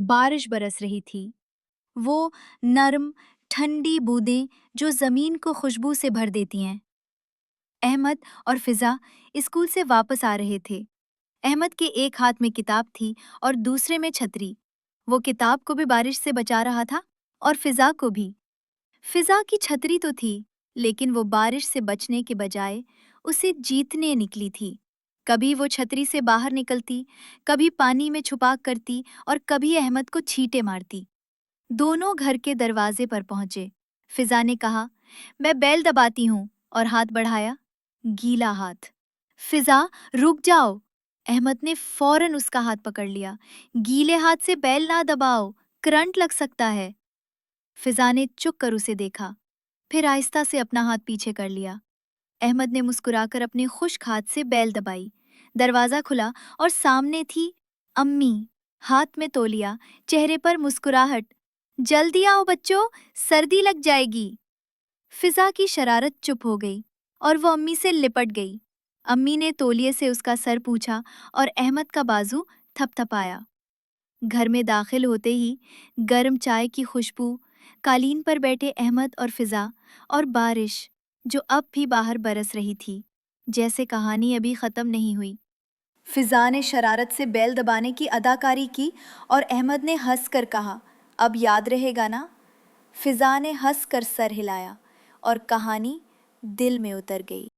बारिश बरस रही थी। वो नरम, ठंडी बूंदें जो जमीन को खुशबू से भर देती हैं। अहमद और फिजा स्कूल से वापस आ रहे थे। अहमद के एक हाथ में किताब थी और दूसरे में छतरी। वो किताब को भी बारिश से बचा रहा था और फिजा को भी। फिजा की छतरी तो थी, लेकिन वो बारिश से बचने के बजाय उसे जीतने निकली थी। कभी वो छतरी से बाहर निकलती, कभी पानी में छुपा करती और कभी अहमद को छींटे मारती। दोनों घर के दरवाजे पर पहुंचे। फिजा ने कहा, मैं बेल दबाती हूँ, और हाथ बढ़ाया। गीला हाथ। फिजा, रुक जाओ। अहमद ने फौरन उसका हाथ पकड़ लिया। गीले हाथ से बेल ना दबाओ, करंट लग सकता है। फिजा ने चुप कर उसे देखा, फिर आहिस्ता से अपना हाथ पीछे कर लिया। अहमद ने मुस्कुराकर अपने खुश्क हाथ से बेल दबाई। दरवाजा खुला और सामने थी अम्मी, हाथ में तौलिया, चेहरे पर मुस्कुराहट। जल्दी आओ बच्चों, सर्दी लग जाएगी। फिजा की शरारत चुप हो गई और वो अम्मी से लिपट गई। अम्मी ने तौलिए से उसका सर पूछा और अहमद का बाजू थपथपाया। घर में दाखिल होते ही गर्म चाय की खुशबू, कालीन पर बैठे अहमद और फिजा, और बारिश जो अब भी बाहर बरस रही थी, जैसे कहानी अभी खत्म नहीं हुई। फिजा ने शरारत से बेल दबाने की अदाकारी की और अहमद ने हंस कर कहा, अब याद रहेगा ना? फिजा ने हंस कर सर हिलाया और कहानी दिल में उतर गई।